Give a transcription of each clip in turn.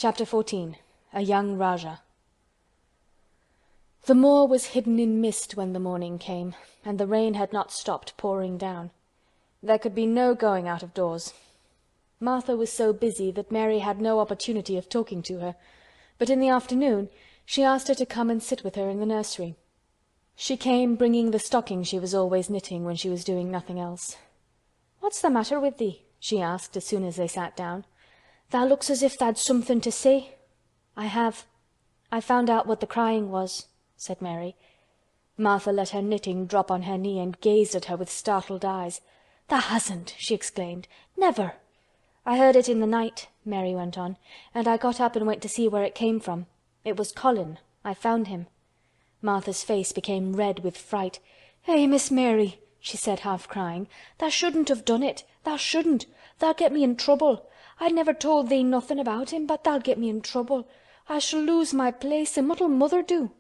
Chapter 14. A Young Rajah. The moor was hidden in mist when the morning came, and the rain had not stopped pouring down. There could be no going out of doors. Martha was so busy that Mary had no opportunity of talking to her, but in the afternoon she asked her to come and sit with her in the nursery. She came bringing the stocking she was always knitting when she was doing nothing else. "What's the matter with thee?" she asked as soon as they sat down. "Thou looks as if tha'd something to say." "I have. I found out what the crying was," said Mary. Martha let her knitting drop on her knee and gazed at her with startled eyes. "Thou hasn't!" she exclaimed. "Never!" "I heard it in the night," Mary went on, "and I got up and went to see where it came from. It was Colin. I found him." Martha's face became red with fright. "Eh, Miss Mary," she said, half crying, "thou shouldn't have done it. Thou shouldn't. Thou'll get me in trouble. I never told thee nothing about him, but thou'll get me in trouble. I shall lose my place, and what'll mother do?"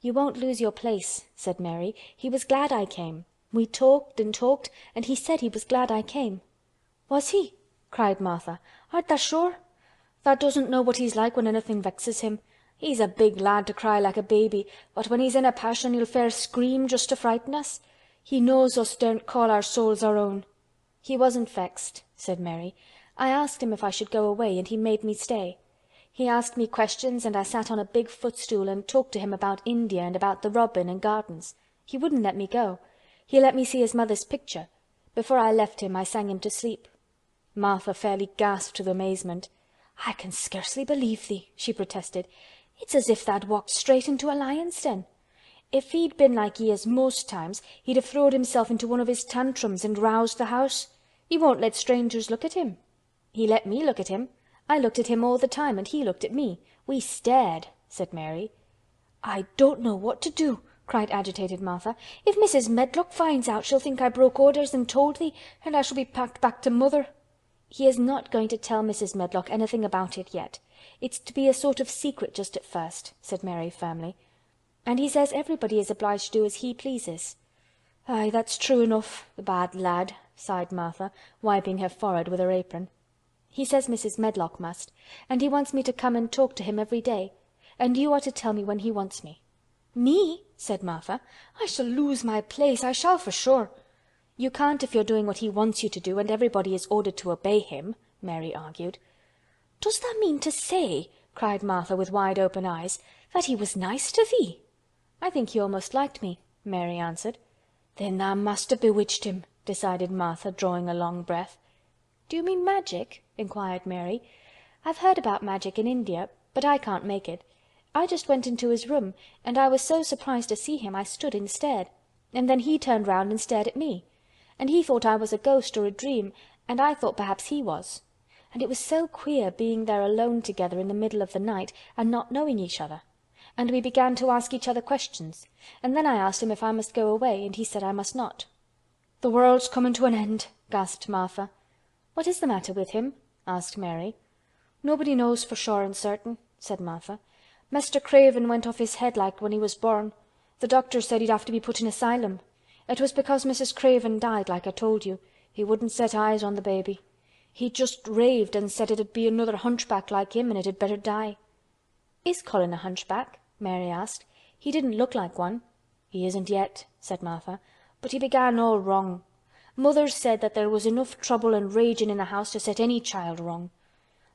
"You won't lose your place," said Mary. "He was glad I came. We talked and talked, and he said he was glad I came." "Was he?" cried Martha. "Art thou sure? Thou doesn't know what he's like when anything vexes him. He's a big lad to cry like a baby, but when he's in a passion he'll fair scream just to frighten us. He knows us daren't call our souls our own." "He wasn't vexed," said Mary. "I asked him if I should go away, and he made me stay. He asked me questions, and I sat on a big footstool and talked to him about India and about the robin and gardens. He wouldn't let me go. He let me see his mother's picture. Before I left him I sang him to sleep." Martha fairly gasped with amazement. "I can scarcely believe thee," she protested. "It's as if tha'd walked straight into a lion's den. If he'd been like he is most times, he'd have throwed himself into one of his tantrums and roused the house. He won't let strangers look at him." "He let me look at him. I looked at him all the time, and he looked at me. We stared," said Mary. "I don't know what to do," cried agitated Martha. "If Mrs. Medlock finds out, she'll think I broke orders and told thee, and I shall be packed back to mother." "He is not going to tell Mrs. Medlock anything about it yet. It's to be a sort of secret just at first," said Mary firmly. "And he says everybody is obliged to do as he pleases." "Aye, that's true enough, the bad lad," sighed Martha, wiping her forehead with her apron. "He says Mrs. Medlock must, and he wants me to come and talk to him every day. And you are to tell me when he wants me." "Me?" said Martha. "I shall lose my place, I shall for sure." "You can't if you're doing what he wants you to do, and everybody is ordered to obey him," Mary argued. "Does that mean to say," cried Martha with wide open eyes, "that he was nice to thee?" "I think he almost liked me," Mary answered. "Then thou must have bewitched him," decided Martha, drawing a long breath. "Do you mean magic?" inquired Mary. "I've heard about magic in India, but I can't make it. I just went into his room, and I was so surprised to see him I stood and stared. And then he turned round and stared at me. And he thought I was a ghost or a dream, and I thought perhaps he was. And it was so queer being there alone together in the middle of the night and not knowing each other. And we began to ask each other questions, and then I asked him if I must go away, and he said I must not." "The world's coming to an end," gasped Martha. "What is the matter with him?" asked Mary. "Nobody knows for sure and certain," said Martha. "Mr. Craven went off his head like when he was born. The doctor said he'd have to be put in asylum. It was because Mrs. Craven died, like I told you. He wouldn't set eyes on the baby. He just raved and said it'd be another hunchback like him and it had better die." "Is Colin a hunchback?" Mary asked. "He didn't look like one." "He isn't yet," said Martha. "But he began all wrong. Mother said that there was enough trouble and raging in the house to set any child wrong.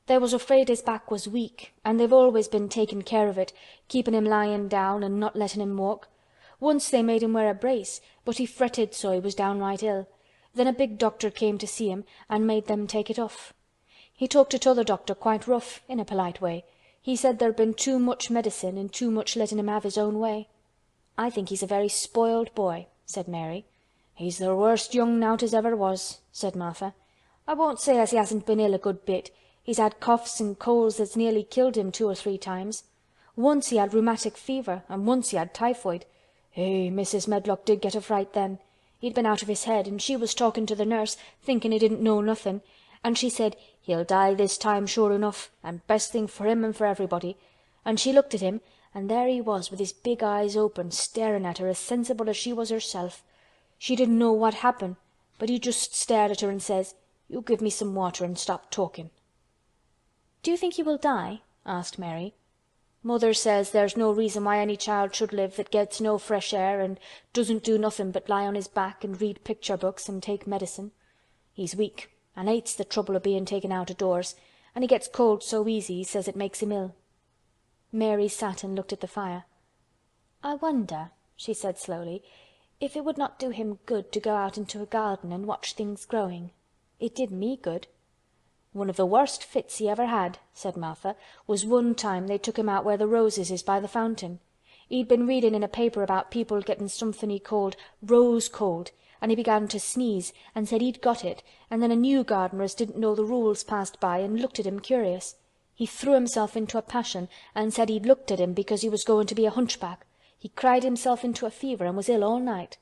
They was afraid his back was weak, and they've always been taking care of it, keeping him lying down and not letting him walk. Once they made him wear a brace, but he fretted so he was downright ill. Then a big doctor came to see him and made them take it off. He talked to t'other doctor quite rough, in a polite way. He said there'd been too much medicine and too much letting him have his own way." "I think he's a very spoiled boy," said Mary. "He's the worst young nowt as ever was," said Martha. "I won't say as he hasn't been ill a good bit. He's had coughs and colds that's nearly killed him 2 or 3 times. Once he had rheumatic fever, and once he had typhoid. Mrs. Medlock did get a fright then. He'd been out of his head, and she was talking to the nurse, thinking he didn't know nothing, and she said, 'He'll die this time sure enough, and best thing for him and for everybody.' And she looked at him, and there he was with his big eyes open, staring at her as sensible as she was herself. She didn't know what happened, but he just stared at her and says, 'You give me some water and stop talking.'" "Do you think he will die?" asked Mary. "Mother says there's no reason why any child should live that gets no fresh air and doesn't do nothing but lie on his back and read picture books and take medicine. He's weak and hates the trouble of being taken out of doors, and he gets cold so easy he says it makes him ill." Mary sat and looked at the fire. "I wonder," she said slowly, "if it would not do him good to go out into a garden and watch things growing. It did me good." "One of the worst fits he ever had," said Martha, "was one time they took him out where the roses is by the fountain. He'd been reading in a paper about people getting something he called rose cold, and he began to sneeze and said he'd got it, and then a new gardener as didn't know the rules passed by and looked at him curious. He threw himself into a passion and said he'd looked at him because he was going to be a hunchback. He cried himself into a fever and was ill all night."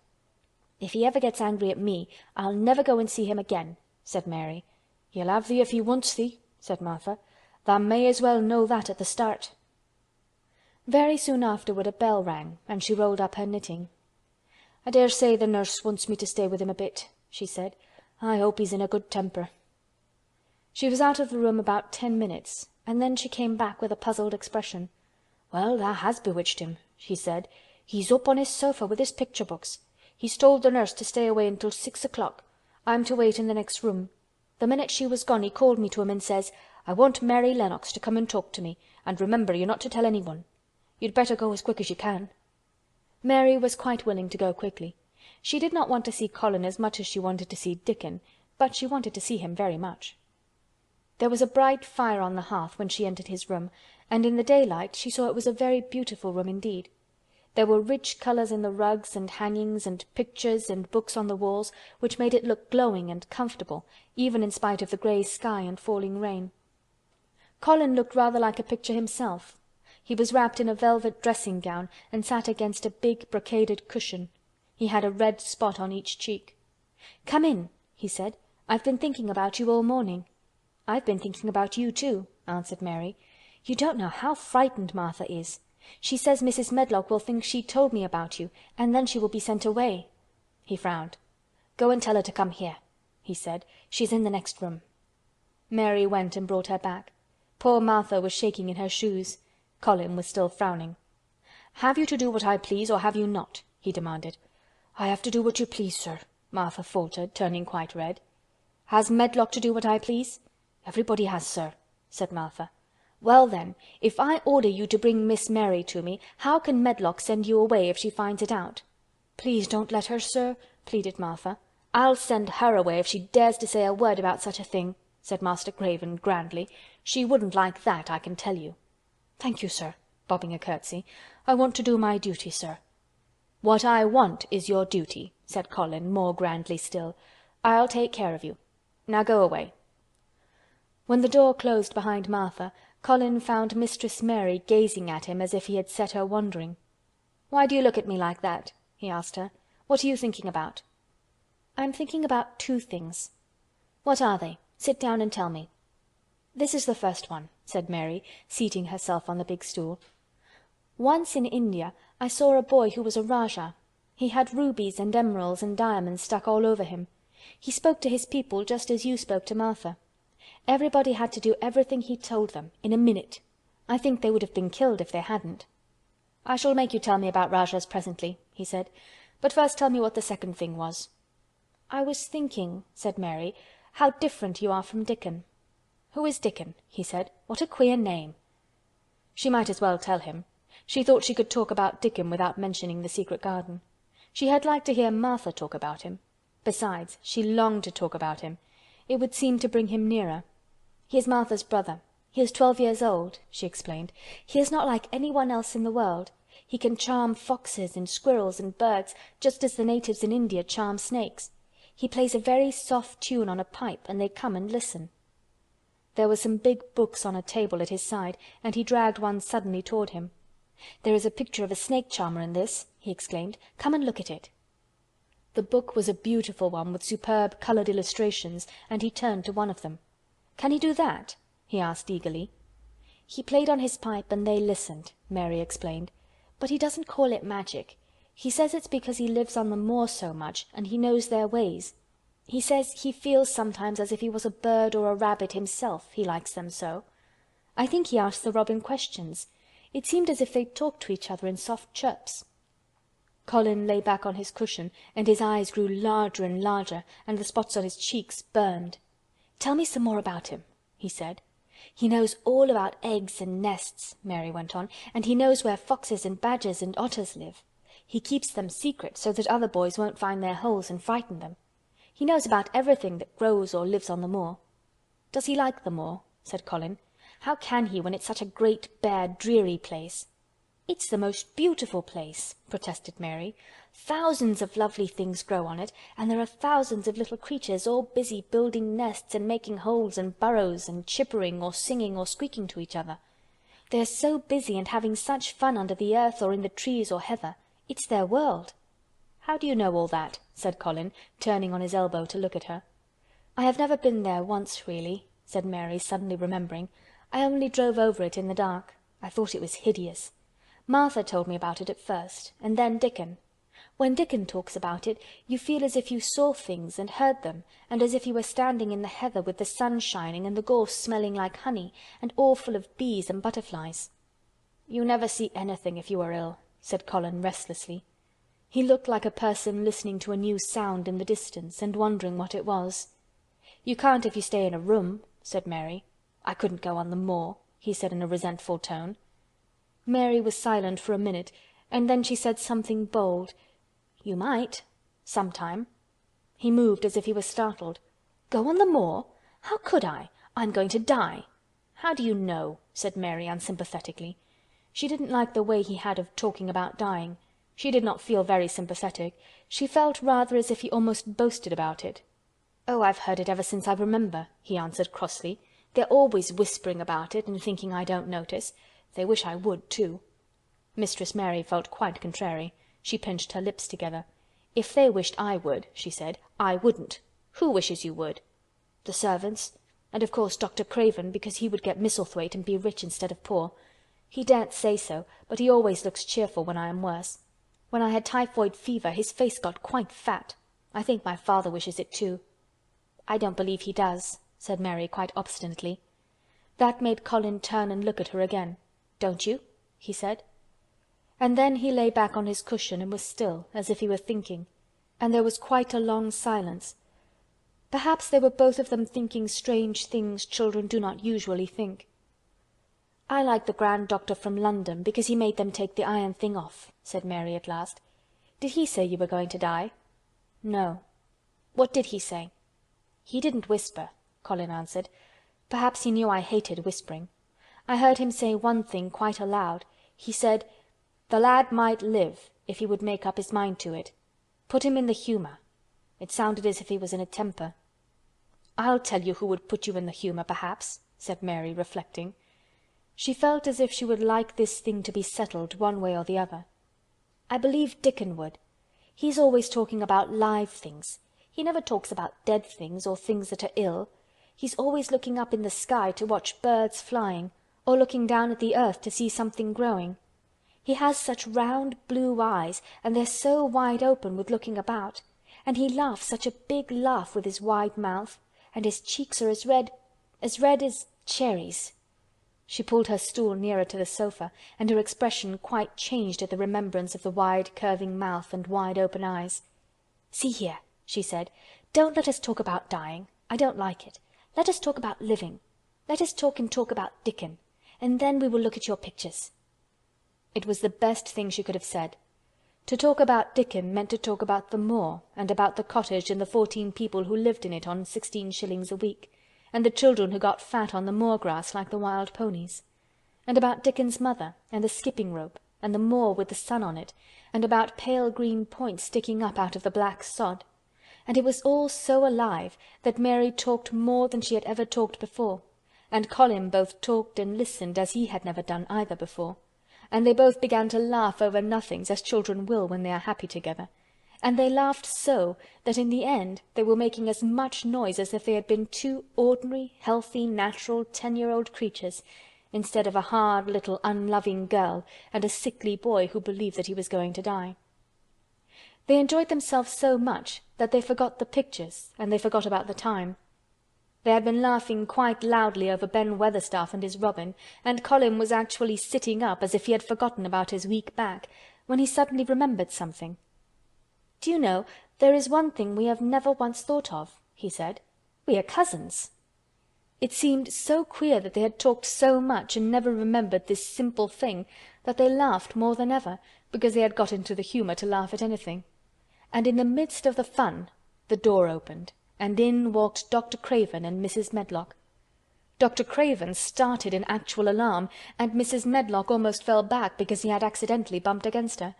"If he ever gets angry at me, I'll never go and see him again," said Mary. "He'll have thee if he wants thee," said Martha. "Thou may as well know that at the start." Very soon afterward a bell rang, and she rolled up her knitting. "I dare say the nurse wants me to stay with him a bit," she said. "I hope he's in a good temper." She was out of the room about 10 minutes, and then she came back with a puzzled expression. "Well, tha has bewitched him," she said. "He's up on his sofa with his picture books. He's told the nurse to stay away until 6 o'clock. I'm to wait in the next room. The minute she was gone he called me to him and says, 'I want Mary Lennox to come and talk to me, and remember you're not to tell anyone. You'd better go as quick as you can.'" Mary was quite willing to go quickly. She did not want to see Colin as much as she wanted to see Dickon, but she wanted to see him very much. There was a bright fire on the hearth when she entered his room, and in the daylight she saw it was a very beautiful room indeed. There were rich colours in the rugs and hangings and pictures and books on the walls, which made it look glowing and comfortable, even in spite of the grey sky and falling rain. Colin looked rather like a picture himself. He was wrapped in a velvet dressing gown and sat against a big brocaded cushion. He had a red spot on each cheek. "Come in," he said. "I've been thinking about you all morning." "I've been thinking about you too," answered Mary. "You don't know how frightened Martha is. She says Mrs. Medlock will think she told me about you, and then she will be sent away." He frowned. "Go and tell her to come here," he said. "She's in the next room." Mary went and brought her back. Poor Martha was shaking in her shoes. Colin was still frowning. "Have you to do what I please, or have you not?" he demanded. "I have to do what you please, sir," Martha faltered, turning quite red. "Has Medlock to do what I please?" "Everybody has, sir," said Martha. "Well then, if I order you to bring Miss Mary to me, how can Medlock send you away if she finds it out?" "Please don't let her, sir," pleaded Martha. "I'll send her away if she dares to say a word about such a thing," said Master Craven grandly. "She wouldn't like that, I can tell you." "Thank you, sir," bobbing a curtsy. "I want to do my duty, sir." "What I want is your duty," said Colin more grandly still. "I'll take care of you. Now go away." When the door closed behind Martha, Colin found Mistress Mary gazing at him as if he had set her wondering. "Why do you look at me like that?" he asked her. "What are you thinking about?" "I'm thinking about 2 things." "What are they? Sit down and tell me." "This is the first one," said Mary, seating herself on the big stool. "Once in India I saw a boy who was a Rajah. He had rubies and emeralds and diamonds stuck all over him. He spoke to his people just as you spoke to Martha. Everybody had to do everything he told them, in a minute. I think they would have been killed if they hadn't." "I shall make you tell me about Rajahs presently," he said. "But first tell me what the second thing was." "I was thinking," said Mary, "how different you are from Dickon." "Who is Dickon?" he said. "What a queer name." She might as well tell him. She thought she could talk about Dickon without mentioning the secret garden. She had liked to hear Martha talk about him. Besides, she longed to talk about him. It would seem to bring him nearer. "He is Martha's brother. He is 12 years old," she explained. "He is not like anyone else in the world. He can charm foxes and squirrels and birds, just as the natives in India charm snakes. He plays a very soft tune on a pipe, and they come and listen." There were some big books on a table at his side, and he dragged one suddenly toward him. "There is a picture of a snake charmer in this," he exclaimed. "Come and look at it." The book was a beautiful one with superb colored illustrations, and he turned to one of them. "Can he do that?" he asked eagerly. "He played on his pipe and they listened," Mary explained. "But he doesn't call it magic. He says it's because he lives on the moor so much and he knows their ways. He says he feels sometimes as if he was a bird or a rabbit himself, he likes them so. I think he asked the robin questions. It seemed as if they talked to each other in soft chirps. Colin lay back on his cushion, and his eyes grew larger and larger, and the spots on his cheeks burned. "Tell me some more about him," he said. "He knows all about eggs and nests," Mary went on, "and he knows where foxes and badgers and otters live. He keeps them secret so that other boys won't find their holes and frighten them. He knows about everything that grows or lives on the moor." "Does he like the moor?" said Colin. "How can he when it's such a great, bare, dreary place?" "It's the most beautiful place," protested Mary. "Thousands of lovely things grow on it, and there are thousands of little creatures all busy building nests and making holes and burrows and chippering or singing or squeaking to each other. They are so busy and having such fun under the earth or in the trees or heather. It's their world." "How do you know all that?" said Colin, turning on his elbow to look at her. "I have never been there once, really," said Mary, suddenly remembering. "I only drove over it in the dark. I thought it was hideous. Martha told me about it at first, and then Dickon. When Dickon talks about it, you feel as if you saw things and heard them, and as if you were standing in the heather with the sun shining and the gorse smelling like honey, and all full of bees and butterflies." "You never see anything if you are ill," said Colin restlessly. He looked like a person listening to a new sound in the distance and wondering what it was. "You can't if you stay in a room," said Mary. "I couldn't go on the moor," he said in a resentful tone. Mary was silent for a minute, and then she said something bold. "You might. Sometime." He moved as if he was startled. "Go on the moor? How could I? I'm going to die." "How do you know?" said Mary unsympathetically. She didn't like the way he had of talking about dying. She did not feel very sympathetic. She felt rather as if he almost boasted about it. "Oh, I've heard it ever since I remember," he answered crossly. "They're always whispering about it and thinking I don't notice. They wish I would, too." Mistress Mary felt quite contrary. She pinched her lips together. "If they wished I would," she said, "I wouldn't. Who wishes you would?" "The servants. And of course Dr. Craven, because he would get Misselthwaite and be rich instead of poor. He daren't say so, but he always looks cheerful when I am worse. When I had typhoid fever his face got quite fat. I think my father wishes it too." "I don't believe he does," said Mary quite obstinately. That made Colin turn and look at her again. "Don't you?" he said. And then he lay back on his cushion and was still, as if he were thinking. And there was quite a long silence. Perhaps they were both of them thinking strange things children do not usually think. "I like the grand doctor from London because he made them take the iron thing off," said Mary at last. "Did he say you were going to die?" "No." "What did he say?" "He didn't whisper," Colin answered. "Perhaps he knew I hated whispering. I heard him say one thing quite aloud. He said, 'The lad might live if he would make up his mind to it. Put him in the humour.' It sounded as if he was in a temper." "I'll tell you who would put you in the humour, perhaps," said Mary, reflecting. She felt as if she would like this thing to be settled one way or the other. "I believe Dickon would. He's always talking about live things. He never talks about dead things or things that are ill. He's always looking up in the sky to watch birds flying, or looking down at the earth to see something growing. He has such round blue eyes, and they're so wide open with looking about, and he laughs such a big laugh with his wide mouth, and his cheeks are as red as cherries." She pulled her stool nearer to the sofa, and her expression quite changed at the remembrance of the wide curving mouth and wide open eyes. "See here," she said, "don't let us talk about dying. I don't like it. Let us talk about living. Let us talk about Dickon, and then we will look at your pictures." It was the best thing she could have said. To talk about Dickon meant to talk about the moor, and about the cottage and the 14 people who lived in it on 16 shillings a week, and the children who got fat on the moor grass like the wild ponies, and about Dickon's mother, and the skipping rope, and the moor with the sun on it, and about pale green points sticking up out of the black sod. And it was all so alive that Mary talked more than she had ever talked before, and Colin both talked and listened as he had never done either before, and they both began to laugh over nothings as children will when they are happy together, and they laughed so that in the end they were making as much noise as if they had been two ordinary, healthy, natural 10-year-old creatures, instead of a hard little unloving girl and a sickly boy who believed that he was going to die. They enjoyed themselves so much that they forgot the pictures and they forgot about the time. They had been laughing quite loudly over Ben Weatherstaff and his robin, and Colin was actually sitting up as if he had forgotten about his weak back, when he suddenly remembered something. "Do you know, there is one thing we have never once thought of," he said. "We are cousins." It seemed so queer that they had talked so much and never remembered this simple thing that they laughed more than ever, because they had got into the humour to laugh at anything. And in the midst of the fun the door opened, and in walked Dr. Craven and Mrs. Medlock. Dr. Craven started in actual alarm, and Mrs. Medlock almost fell back because he had accidentally bumped against her.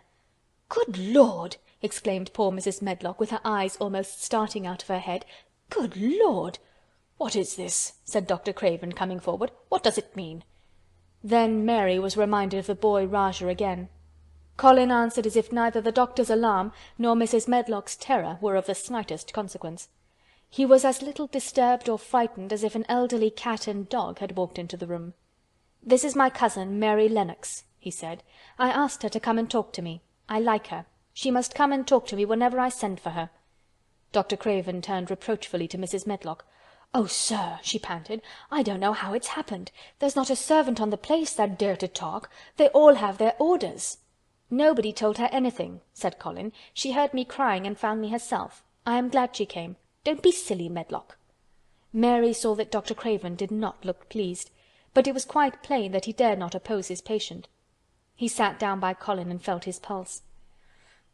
"Good Lord!" exclaimed poor Mrs. Medlock, with her eyes almost starting out of her head. "Good Lord!" "What is this?" said Dr. Craven, coming forward. "What does it mean?" Then Mary was reminded of the boy Rajah again. Colin answered as if neither the doctor's alarm nor Mrs. Medlock's terror were of the slightest consequence. He was as little disturbed or frightened as if an elderly cat and dog had walked into the room. "This is my cousin, Mary Lennox," he said. "I asked her to come and talk to me. I like her. She must come and talk to me whenever I send for her." Dr. Craven turned reproachfully to Mrs. Medlock. "Oh, sir," she panted, "I don't know how it's happened. There's not a servant on the place that dare to talk. They all have their orders." "Nobody told her anything," said Colin. "She heard me crying and found me herself. I am glad she came. Don't be silly, Medlock." Mary saw that Dr. Craven did not look pleased, but it was quite plain that he dared not oppose his patient. He sat down by Colin and felt his pulse.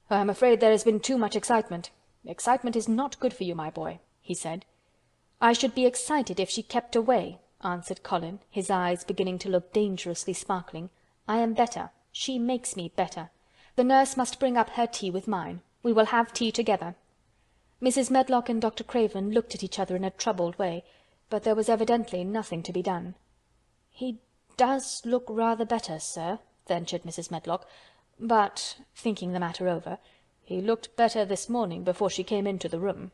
"I am afraid there has been too much excitement. Excitement is not good for you, my boy," he said. "I should be excited if she kept away," answered Colin, his eyes beginning to look dangerously sparkling. "I am better. She makes me better. The nurse must bring up her tea with mine. We will have tea together." Mrs. Medlock and Dr. Craven looked at each other in a troubled way, but there was evidently nothing to be done. "He does look rather better, sir," ventured Mrs. Medlock, "but," thinking the matter over, "he looked better this morning before she came into the room."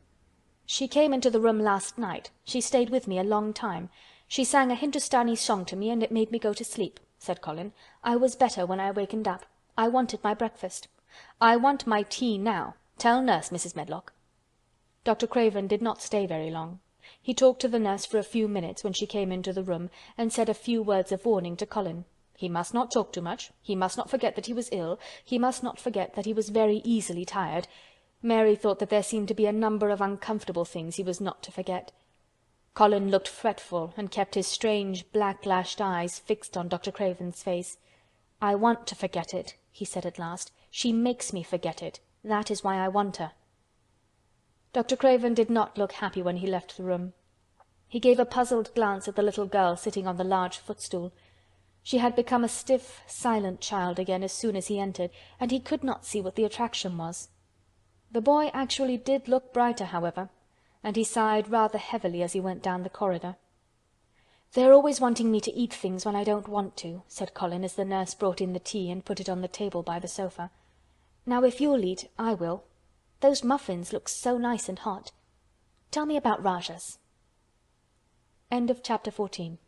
"She came into the room last night. She stayed with me a long time. She sang a Hindustani song to me and it made me go to sleep," said Colin. "I was better when I wakened up. I wanted my breakfast. I want my tea now. Tell nurse, Mrs. Medlock." Dr. Craven did not stay very long. He talked to the nurse for a few minutes when she came into the room, and said a few words of warning to Colin. He must not talk too much. He must not forget that he was ill. He must not forget that he was very easily tired. Mary thought that there seemed to be a number of uncomfortable things he was not to forget. Colin looked fretful and kept his strange black-lashed eyes fixed on Dr. Craven's face. "I want to forget it," he said at last. "She makes me forget it. That is why I want her." Dr. Craven did not look happy when he left the room. He gave a puzzled glance at the little girl sitting on the large footstool. She had become a stiff, silent child again as soon as he entered, and he could not see what the attraction was. The boy actually did look brighter, however, and he sighed rather heavily as he went down the corridor. "They're always wanting me to eat things when I don't want to," said Colin, as the nurse brought in the tea and put it on the table by the sofa. "Now if you'll eat, I will. Those muffins look so nice and hot. Tell me about Rajah's." End of chapter 14.